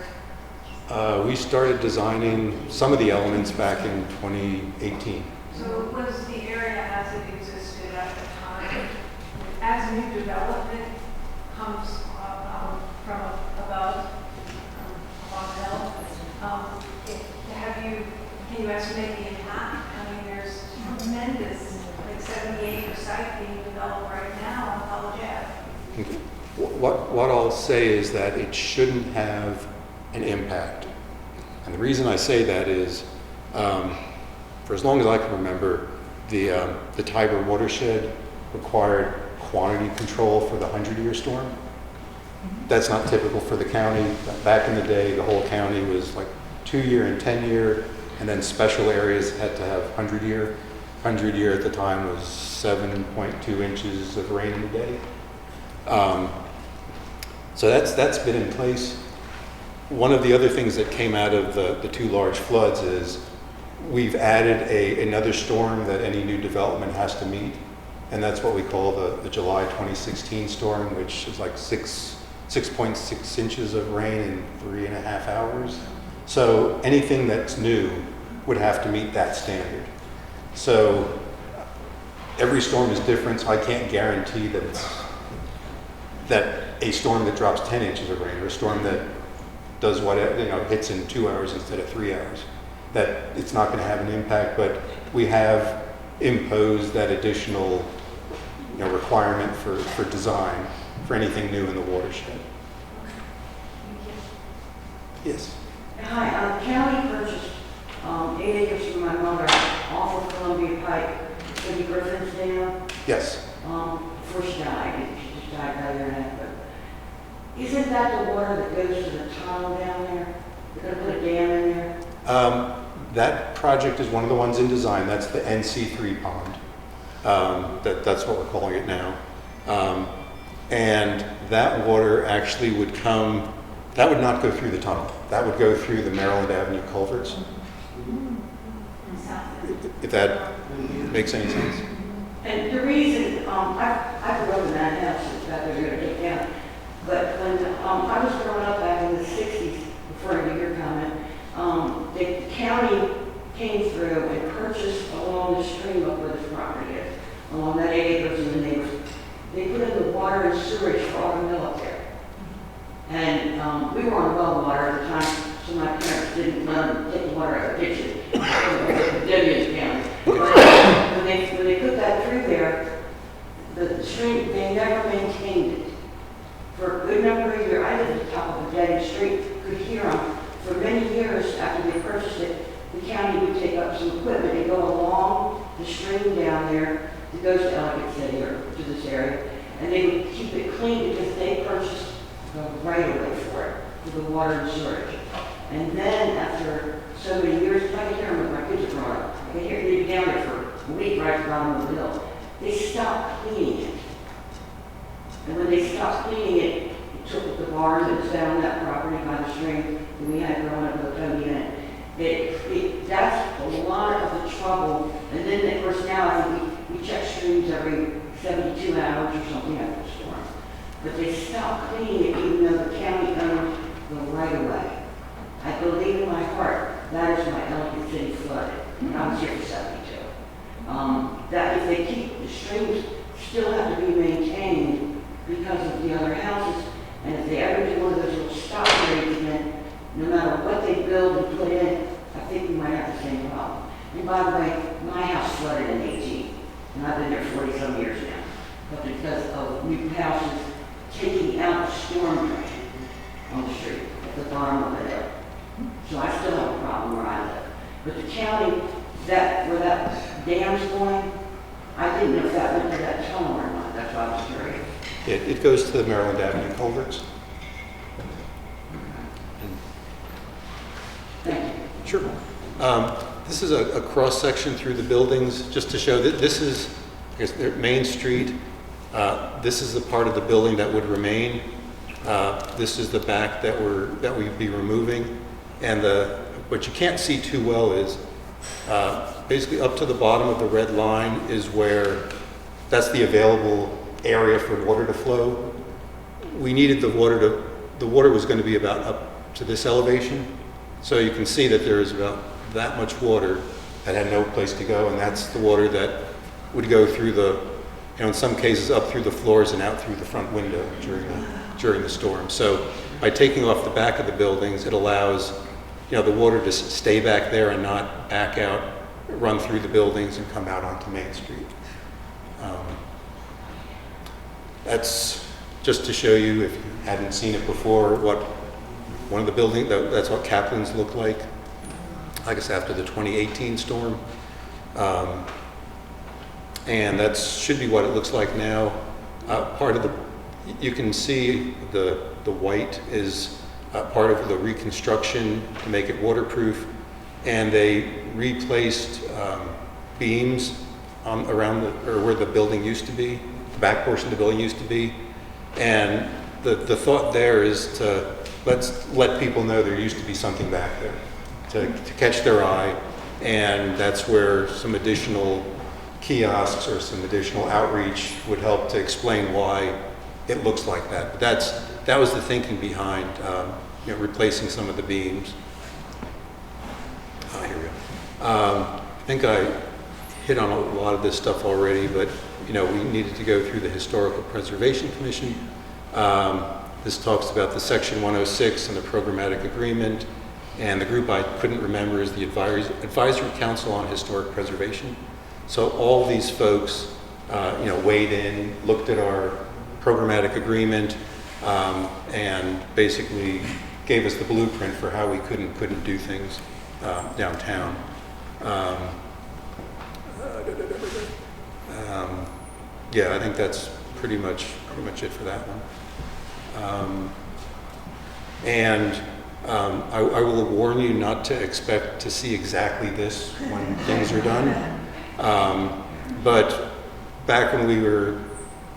We started designing some of the elements back in 2018. So was the area as it existed at the time, as new development comes from above, on hill, can you estimate the impact? I mean, there's tremendous, like 70-acre site being developed right now on College Ave. What I'll say is that it shouldn't have an impact. And the reason I say that is, for as long as I can remember, the Tiber watershed required quantity control for the 100-year storm. That's not typical for the county. Back in the day, the whole county was like 2-year and 10-year, and then special areas had to have 100-year. 100-year at the time was 7.2 inches of rain in a day. So that's been in place. One of the other things that came out of the two large floods is we've added another storm that any new development has to meet, and that's what we call the July 2016 storm, which is like 6.6 inches of rain in 3.5 hours. So anything that's new would have to meet that standard. So every storm is different, so I can't guarantee that a storm that drops 10 inches of rain or a storm that does hits in 2 hours instead of 3 hours, that it's not going to have an impact. But we have imposed that additional requirement for design for anything new in the watershed. Yes. Hi, county purchased 8 acres from my mother off of Columbia Pike, Cindy Griffin's dam. Yes. Before she died, she just died about a year and a half ago. Isn't that the water that goes to the tunnel down there? They're going to put a dam in there? That project is one of the ones in design. That's the NC3 pond. That's what we're calling it now. And that water actually would come, that would not go through the tunnel. That would go through the Maryland Avenue culverts. If that makes any sense. And the reason, I grew up in that house that they're going to take down. But when I was growing up back in the 60s, before I knew your comment, the county came through and purchased along the stream up where this property is, along that 8 acres in the neighborhood. They put in the water and sewage for all the mill up there. And we were on well water at the time, so my parents didn't take the water out of the ditches. Debbie's County. When they put that through there, the stream, they never maintained it. For a good number of years, I lived at the top of a dead end street, could hear them. For many years after they purchased it, the county would take up some equipment and go along the stream down there that goes to Ellicott City or to this area, and they would keep it clean because they purchased the right of way for it, for the water and sewage. And then after so many years, I can hear when my kids are growing up, I can hear they'd be down there for a week right at the bottom of the hill. They stopped cleaning it. And when they stopped cleaning it, it took the barn that was down that property by the stream that we had growing up with Tony in it. That's a lot of the trouble. And then, of course, now I think we check streams every 72 hours or something after the storm. But they stopped cleaning it even though the county owned the right of way. I believe in my heart that is why Ellicott City flooded. And I was here for 72. That if they keep the streams still have to be maintained because of the other houses, and if they ever do one of those little stop grades again, no matter what they build and put in, I think we might have the same problem. And by the way, my house flooded in 18, and I've been there 40-some years now. But because of new houses taking out the storm drain on the street at the bottom of the hill. So I still have a problem where I live. But the county, where that dam's going, I didn't know if that went to that tunnel or not. That's why I was curious. It goes to the Maryland Avenue culverts. Thank you. Sure. This is a cross-section through the buildings, just to show that this is, I guess, Main Street. This is the part of the building that would remain. This is the back that we'd be removing. And what you can't see too well is basically up to the bottom of the red line is where that's the available area for water to flow. We needed the water was going to be about up to this elevation. So you can see that there is about that much water that had no place to go, and that's the water that would go through in some cases up through the floors and out through the front window during the storm. So by taking off the back of the buildings, it allows the water to stay back there and not back out, run through the buildings and come out onto Main Street. That's just to show you, if you hadn't seen it before, what one of the buildings, that's what Kaplan's looked like, I guess after the 2018 storm. And that should be what it looks like now. You can see the white is part of the reconstruction to make it waterproof, and they replaced beams around where the building used to be, the back portion of the building used to be, and the thought there is to let people know there used to be something back there to catch their eye, and that's where some additional kiosks or some additional outreach would help to explain why it looks like that. But that was the thinking behind replacing some of the beams. Here we go. I think I hit on a lot of this stuff already, but we needed to go through the Historical Preservation Commission. This talks about the Section 106 and the programmatic agreement, and the group I couldn't remember is the Advisory Council on Historic Preservation. So all these folks, weighed in, looked at our programmatic agreement, and basically gave us the blueprint for how we couldn't do things downtown. I think that's pretty much it for that one. I will warn you not to expect to see exactly this when things are done. But back when we were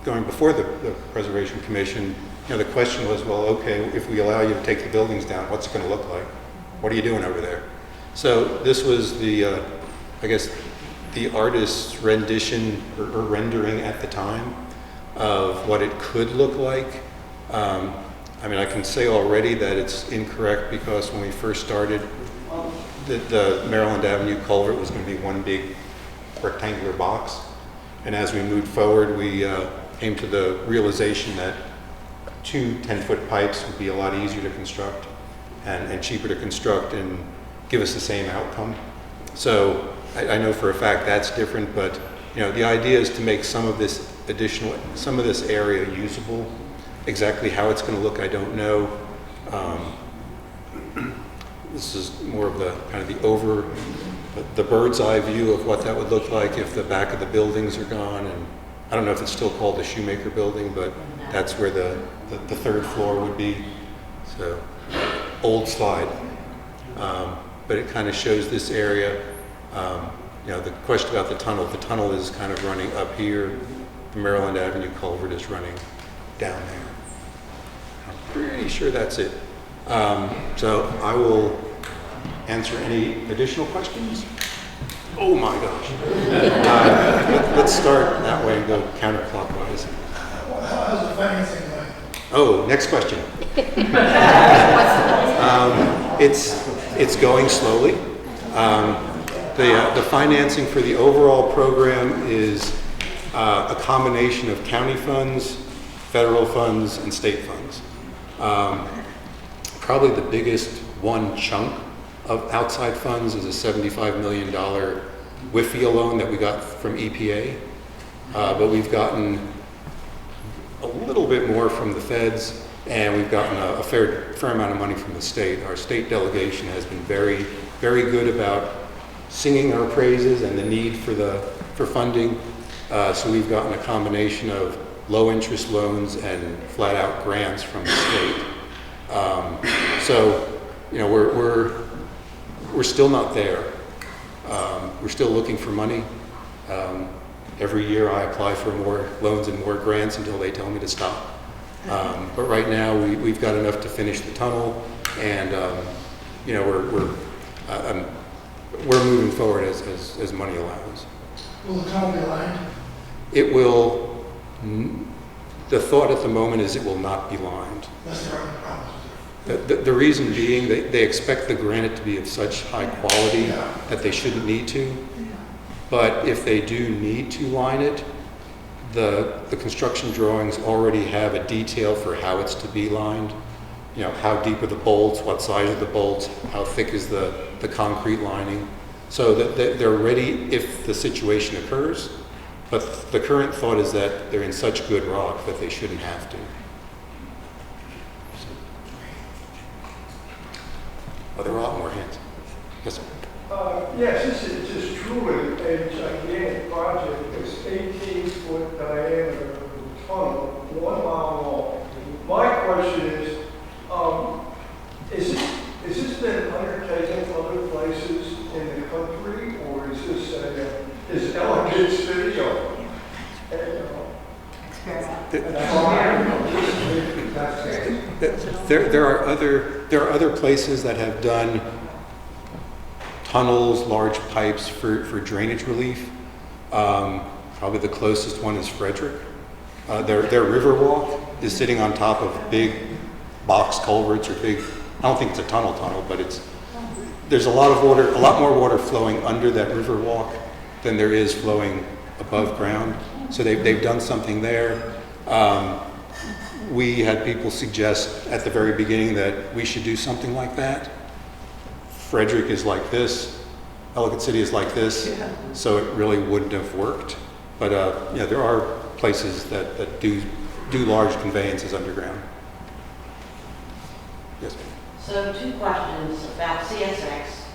going before the Preservation Commission, the question was, well, okay, if we allow you to take the buildings down, what's it going to look like? What are you doing over there? So this was the artist's rendition or rendering at the time of what it could look like. I can say already that it's incorrect, because when we first started, the Maryland Avenue culvert was going to be one big rectangular box. And as we moved forward, we came to the realization that 2 10-foot pipes would be a lot easier to construct and cheaper to construct and give us the same outcome. So I know for a fact that's different, but the idea is to make some of this area usable. Exactly how it's going to look, I don't know. this is more of the kind of the bird's eye view of what that would look like if the back of the buildings are gone. And I don't know if it's still called the Shoemaker Building, but that's where the third floor would be. So, old slide. But it kind of shows this area. The question about the tunnel is kind of running up here. The Maryland Avenue culvert is running down there. I'm pretty sure that's it. So I will answer any additional questions. Oh my gosh. Let's start that way and go counterclockwise. How's the financing going? Oh, next question. It's going slowly. The financing for the overall program is a combination of county funds, federal funds, and state funds. Probably the biggest one chunk of outside funds is a $75 million WIFIA loan that we got from EPA. But we've gotten a little bit more from the feds, and we've gotten a fair amount of money from the state. Our state delegation has been very, very good about singing our praises and the need for funding. So we've gotten a combination of low interest loans and flat out grants from the state. We're still not there. We're still looking for money. Every year I apply for more loans and more grants until they tell me to stop. But right now we've got enough to finish the tunnel, and we're moving forward as money allows. Will the tunnel be lined? It will. The thought at the moment is it will not be lined. That's the only problem. The reason being they expect the granite to be of such high quality that they shouldn't need to. But if they do need to line it, the construction drawings already have a detail for how it's to be lined. How deep are the bolts, what size are the bolts, how thick is the concrete lining. So that they're ready if the situation occurs. But the current thought is that they're in such good rock that they shouldn't have to. Oh, there are a lot more hands. Yes, sir. Yes, this is truly a gigantic project. It's 18-foot diameter of the tunnel, 1 mile long. My question is this been undertaken other places in the country, or is this Ellicott City or? There are other places that have done tunnels, large pipes for drainage relief. Probably the closest one is Frederick. Their river walk is sitting on top of big box culverts or big. I don't think it's a tunnel, but there's a lot more water flowing under that river walk than there is flowing above ground. So they've done something there. We had people suggest at the very beginning that we should do something like that. Frederick is like this, Ellicott City is like this, so it really wouldn't have worked. But there are places that do large conveyances underground. Yes, ma'am. So 2 questions about CSX.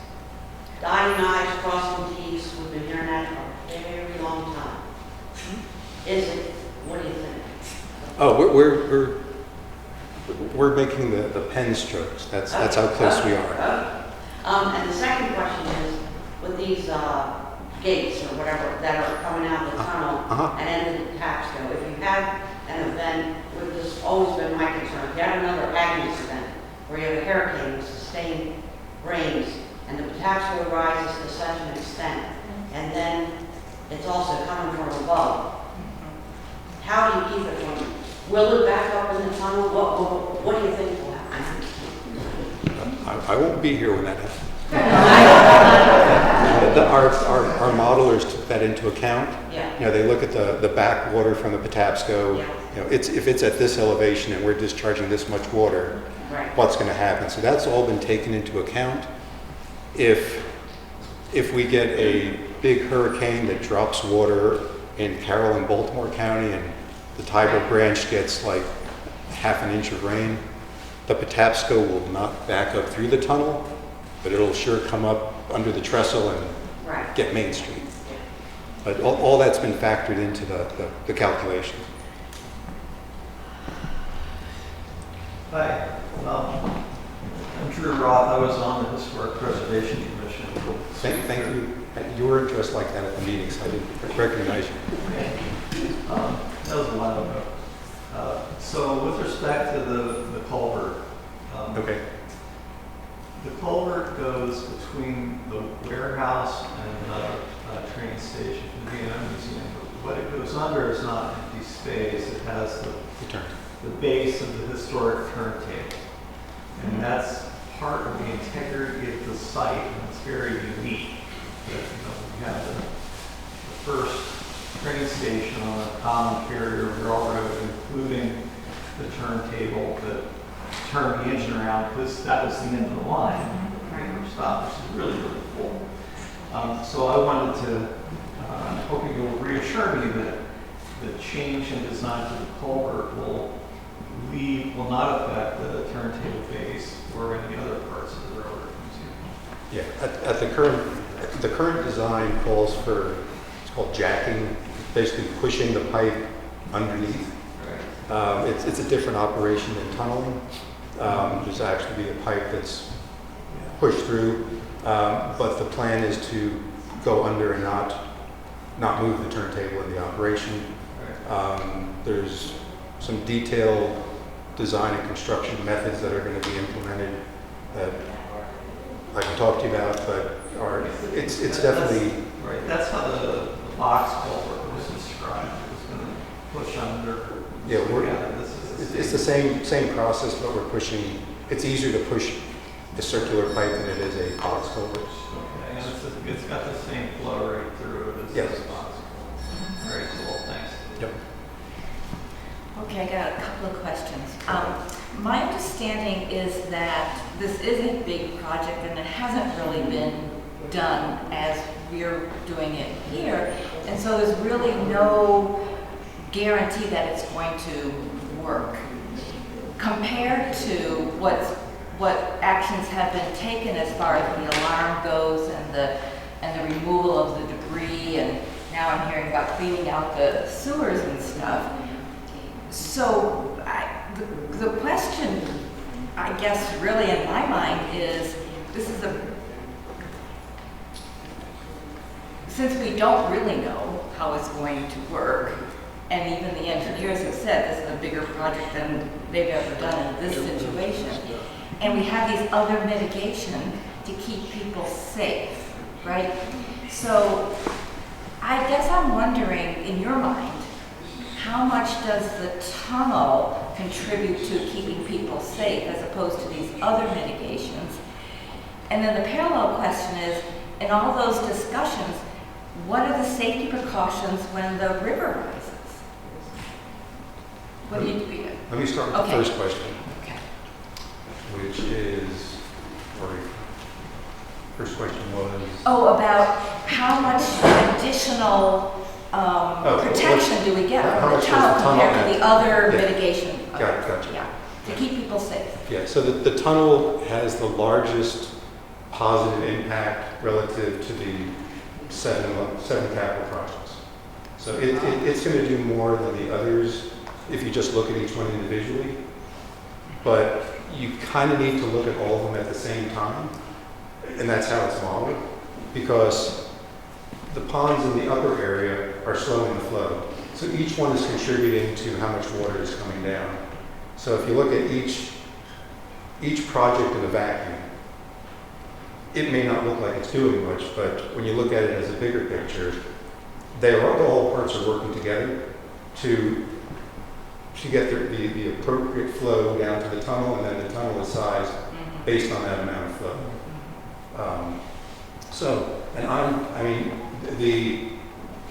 Dotting I's, crossing T's, we've been hearing that for a very long time. Is it? What do you think? Oh, we're making the pen strokes. That's how close we are. And the second question is, with these gates or whatever that are coming out of the tunnel and into the Tapestry, if you have an event, which has always been my concern, if you have another Agnes event where you have a hurricane with sustained rains and the Tapestry rises to such an extent, and then it's also coming from above, how do you keep it from? Will it back up in the tunnel? What do you think will happen? I won't be here when that happens. Our modelers took that into account. Yeah. They look at the backwater from the Patapsco. Yeah. If it's at this elevation and we're discharging this much water, Right. what's going to happen? So that's all been taken into account. If we get a big hurricane that drops water in Carroll and Baltimore County and the Tiber branch gets like ½ inch of rain, the Patapsco will not back up through the tunnel, but it'll sure come up under the trestle and Right. get Main Street. But all that's been factored into the calculation. Hi, I'm Drew Roth. I was on the Historic Preservation Commission. Thank you. You were addressed like that at the meeting, so I didn't recognize you. That was a while ago. So with respect to the culvert, Okay. the culvert goes between the warehouse and the train station, the V&M Museum. What it goes under is not empty space. It has the base of the historic turntable. And that's part of the integrity of the site, and it's very unique. That, we have the first train station on a common carrier railroad, including the turntable that turned the engine around, because that was the end of the line. The train would stop, which is really, really cool. So I wanted to, I'm hoping you'll reassure me that the change in design to the culvert will not affect the turntable base or any other parts of the railroad museum. Yeah, at the current design calls for, it's called jacking, basically pushing the pipe underneath. Right. It's a different operation than tunneling. There's actually a pipe that's pushed through, but the plan is to go under and not move the turntable in the operation. There's some detailed design and construction methods that are going to be implemented that I can talk to you about, but it's definitely right. That's how the box culvert was described. It was going to push under. Yeah, it's the same process, but we're pushing. It's easier to push a circular pipe than it is a box culvert. Okay, and it's got the same flow rate through it as Yes. the box culvert. Very cool. Thanks. Yep. Okay, I got a couple of questions. My understanding is that this is a big project and it hasn't really been done as we're doing it here. And so there's really no guarantee that it's going to work. Compared to what actions have been taken as far as the alarm goes and the removal of the debris, and now I'm hearing about cleaning out the sewers and stuff. So the question, I guess, really in my mind is, since we don't really know how it's going to work, and even the engineers have said this is a bigger project than they've ever done in this situation, and we have these other mitigation to keep people safe, right? So I guess I'm wondering, in your mind, how much does the tunnel contribute to keeping people safe as opposed to these other mitigations? And then the parallel question is, in all those discussions, what are the safety precautions when the river rises? What do you do? Let me start with the first question, Okay. which is, first question was? Oh, about how much additional protection do we get how from the much does tunnel the tunnel compared to the other Yeah. mitigation? Gotcha. Yeah, to keep people safe. Yeah, so the tunnel has the largest positive impact relative to the seven capital projects. So it's going to do more than the others if you just look at each one individually. But you kind of need to look at all of them at the same time, and that's how it's modeled, because the ponds in the upper area are slowing the flow. So each one is contributing to how much water is coming down. So if you look at each project in a vacuum, it may not look like it's doing much, but when you look at it as a bigger picture, all parts are working together to get the appropriate flow down to the tunnel, and then the tunnel is sized based on that amount of flow.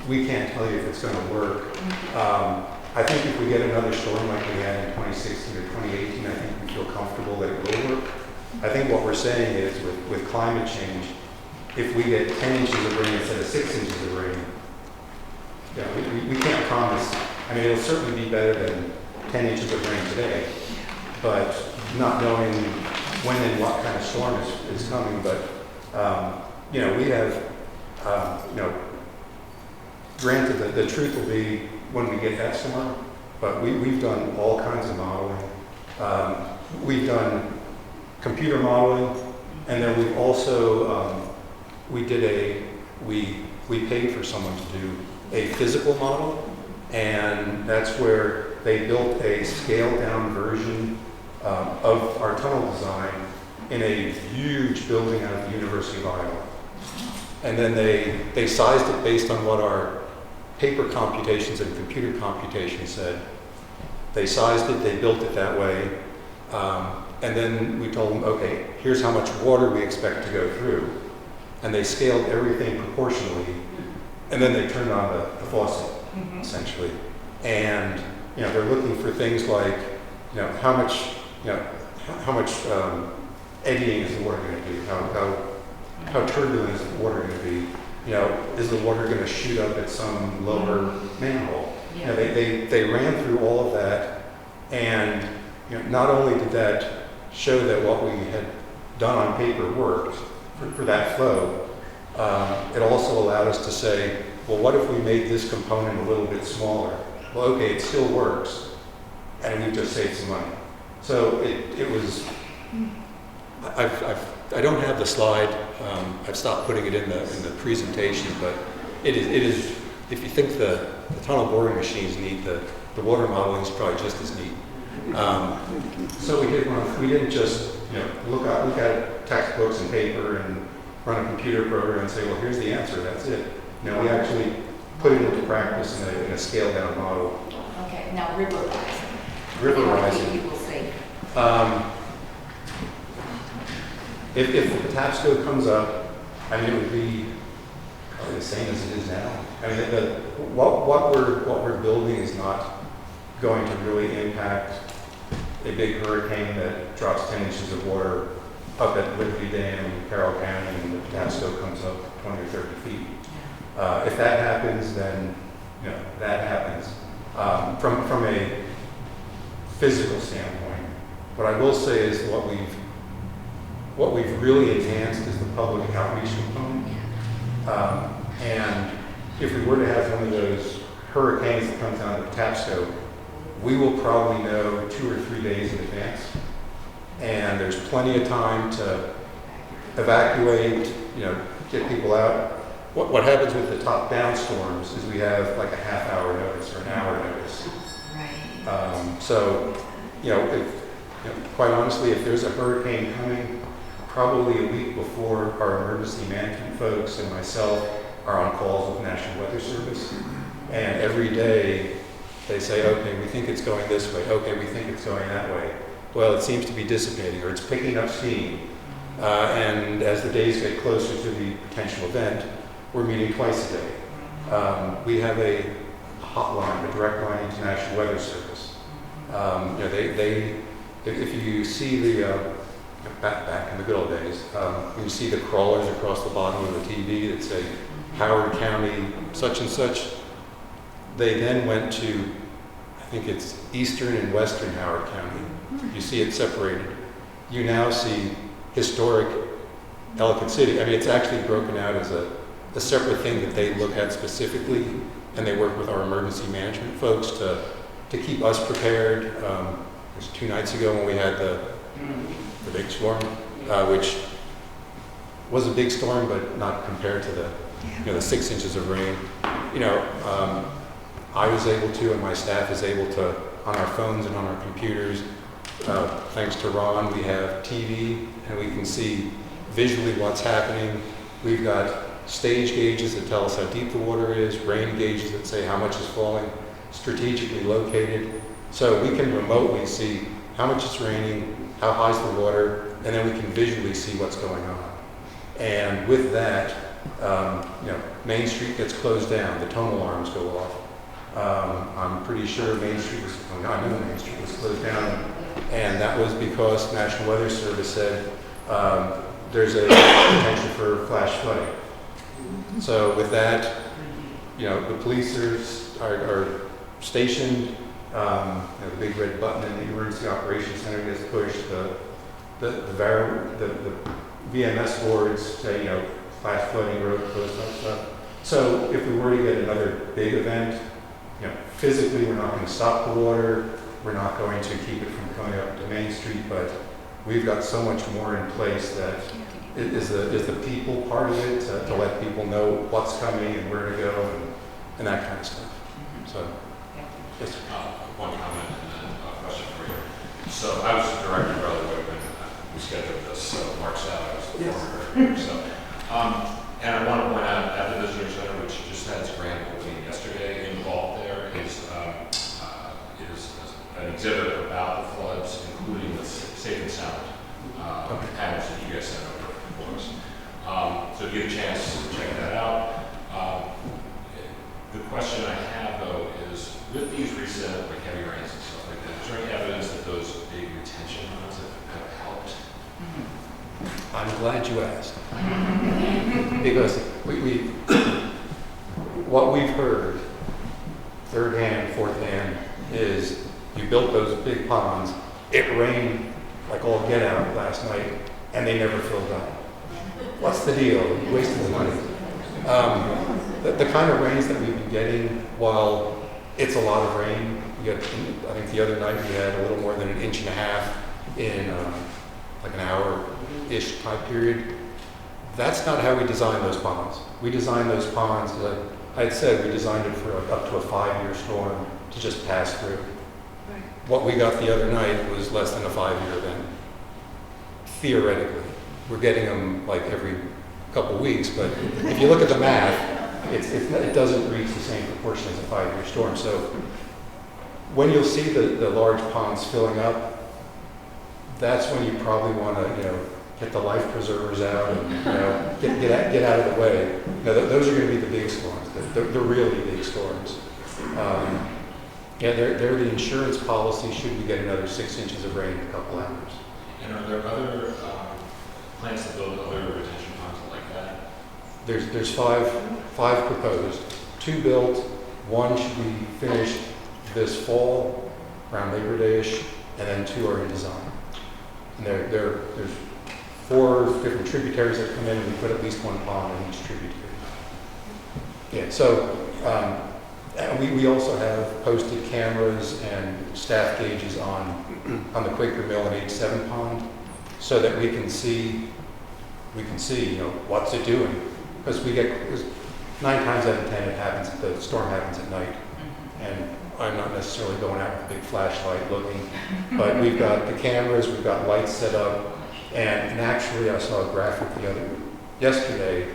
We can't tell you if it's going to work. I think if we get another storm like we had in 2016 or 2018, I think we feel comfortable that it will work. I think what we're saying is with climate change, if we get 10 inches of rain instead of 6 inches of rain, we can't promise. I mean, it'll certainly be better than 10 inches of rain today, but not knowing when and what kind of storm is coming, but, you know, we have, you know, granted that the truth will be when we get that storm, but we've done all kinds of modeling. We've done computer modeling, and then we've also, we paid for someone to do a physical model, and that's where they built a scaled-down version of our tunnel design in a huge building out of the University of Iowa. And then they sized it based on what our paper computations and computer computations said. They sized it, they built it that way, and then we told them, okay, here's how much water we expect to go through. And they scaled everything proportionally, and then they turned on the faucet, essentially. And, you know, they're looking for things like, you know, how much eddying is the water going to do? How turbulent is the water going to be? You know, is the water going to shoot up at some lower manhole? Yeah. You know, they ran through all of that, and, you know, not only did that show that what we had done on paper worked for that flow, it also allowed us to say, well, what if we made this component a little bit smaller? Well, okay, it still works, and we've just saved some money. So it was, I don't have the slide. I've stopped putting it in the presentation, but it is. If you think the tunnel boring machine is neat, the water modeling is probably just as neat. So we didn't just, you know, look at textbooks and paper and run a computer program and say, well, here's the answer. That's it. You know, we actually put it into practice in a scaled down model. Okay, now river rising. River How rising. do people say? If the tap stove comes up, I mean, it would be probably the same as it is now. I mean, what we're building is not going to really impact a big hurricane that drops 10 inches of water up at Liberty Dam in Carroll County, and the tap stove comes up 20 or 30 feet. If that happens, then, you know, that happens. From a physical standpoint, what I will say is what we've really enhanced is the public outreach component. And if we were to have one of those hurricanes that comes down to the tap stove, we will probably know 2 or 3 days in advance. And there's plenty of time to evacuate, you know, get people out. What happens with the top-down storms is we have like a half-hour notice or an hour notice. Right. So, you know, quite honestly, if there's a hurricane coming, probably a week before, our emergency management folks and myself are on calls with National Weather Service. And every day they say, okay, we think it's going this way. Okay, we think it's going that way. Well, it seems to be dissipating, or it's picking up steam. And as the days get closer to the potential event, we're meeting twice a day. We have a hotline, a direct line into National Weather Service. You know, if you see the back in the good old days, you see the crawlers across the bottom of the TV that say Howard County, such and such. They then went to, I think it's eastern and western Howard County. You see it separated. You now see historic Ellicott City. I mean, it's actually broken out as a separate thing that they look at specifically, and they work with our emergency management folks to keep us prepared. It was 2 nights ago when we had the big storm, which was a big storm, but not compared to the 6 inches of rain. You know, I was able to, and my staff is able to, on our phones and on our computers, thanks to Ron, we have TV, and we can see visually what's happening. We've got stage gauges that tell us how deep the water is, rain gauges that say how much is falling, strategically located. So we can remotely see how much it's raining, how high is the water, and then we can visually see what's going on. And with that, you know, Main Street gets closed down, the tone alarms go off. I'm pretty sure Main Street was, I know Main Street was closed down, and that was because National Weather Service said there's a potential for flash flooding. So with that, you know, the police are stationed. You know, the big red button in the emergency operations center gets pushed. The the VMS boards say, you know, flash flooding road, those type of stuff. So if we were to get another big event, you know, physically we're not going to stop the water, we're not going to keep it from coming up to Main Street, but we've got so much more in place that it is the people part of it to let people know what's coming and where to go and that kind of stuff. So, yes. One comment and then a question for you. So I was the director, by the way, when we scheduled this. So Mark's out, I was the former director. So, and I want to point out at the visitor center, which just had its grand opening yesterday, involved there is an exhibit about the floods, including the safe and sound panels that you guys sent over for us. So if you get a chance to check that out. The question I have though is, with these recent like heavy rains and stuff like that, is there any evidence that those big retention ponds have helped? I'm glad you asked. Because what we've heard, third hand, fourth hand, is you built those big ponds, it rained like all get out last night, and they never filled up. What's the deal? You wasted the money. The kind of rains that we've been getting, while it's a lot of rain, we got, I think the other night we had a little more than 1.5 inches in like an hour-ish time period. That's not how we designed those ponds. We designed those ponds, I had said we designed it for up to a 5-year storm to just pass through. Right. What we got the other night was less than a 5-year event. Theoretically, we're getting them like every couple weeks, but if you look at the math, it doesn't reach the same proportion as a 5-year storm. So when you'll see the large ponds filling up, that's when you probably want to, get the life preservers out and, get out of the way. Those are going to be the big storms, the really big storms. They're the insurance policy should we get another 6 inches of rain in a couple hours. And are there other plans to build other retention ponds like that? There's five proposed, 2 built, 1 should be finished this fall, around Labor Day-ish, and then 2 are in design. And there's 4 different tributaries that come in, and we put at least 1 pond in each tributary. Yeah, so and we also have posted cameras and staff gauges on the Quaker Mill and H7 pond, so that we can see, what's it doing? Because 9 times out of 10 the storm happens at night, and I'm not necessarily going out with a big flashlight looking, but we've got the cameras, we've got lights set up, and actually I saw a graphic yesterday,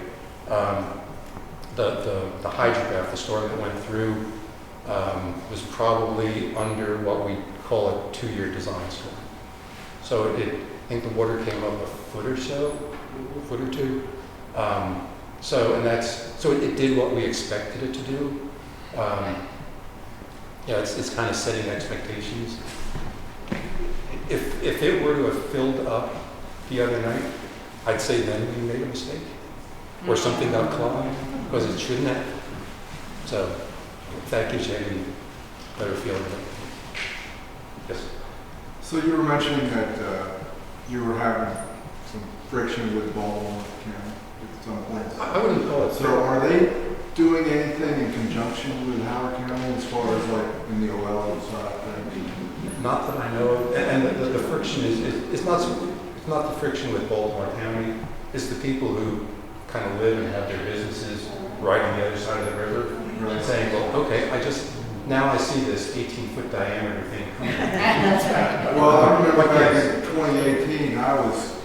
the hydrograph, the storm that went through, was probably under what we call a 2-year design storm. So I think the water came up a foot or 2. So it did what we expected it to do. It's kind of setting expectations. If it were to have filled up the other night, I'd say then we made a mistake, or something got clogged because it shouldn't have. So if that gives you any better feeling. Yes. So you were mentioning that you were having some friction with Baltimore County at some point. I wouldn't call it. So are they doing anything in conjunction with Howard County as far as like in the OL side thing? Not that I know of. And the friction is not the friction with Baltimore County. It's the people who kind of live and have their businesses right on the other side of the river, Right. saying, well, okay, now I see this 18-foot diameter thing coming. That's right. Well, I remember back in 2018, I was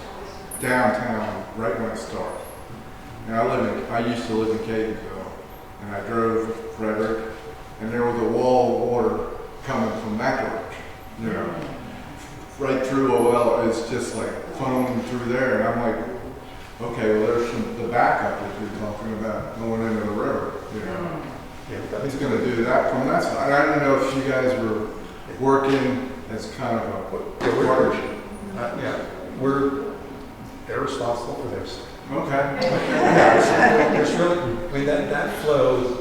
downtown right when it started. And I used to live in Catonsville, and I drove Frederick, and there was a wall of water coming from that direction, right through OL. It's just like foaming through there, and I'm like, okay, well, there's the backup that you're talking about going into the river, Yeah, It's going to do that from that side. I don't know if you guys were working as kind of a partnership. They're responsible for this. Okay. There's really, that flow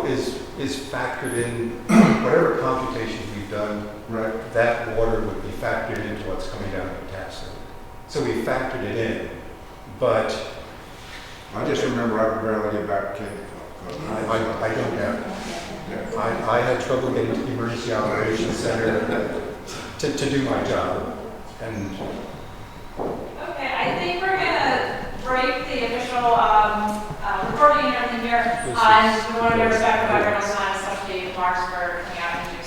is factored in whatever computations we've done, Right. that water would be factored into what's coming down the tap. So we factored it in, but I just remember I could barely get back to Cape Cod. I don't have, I had trouble getting to the Emergency Operations Center to do my job. And Okay, I think we're gonna break the official recording and everything here. And we want to give respect to background sign, especially Mark's for coming out and doing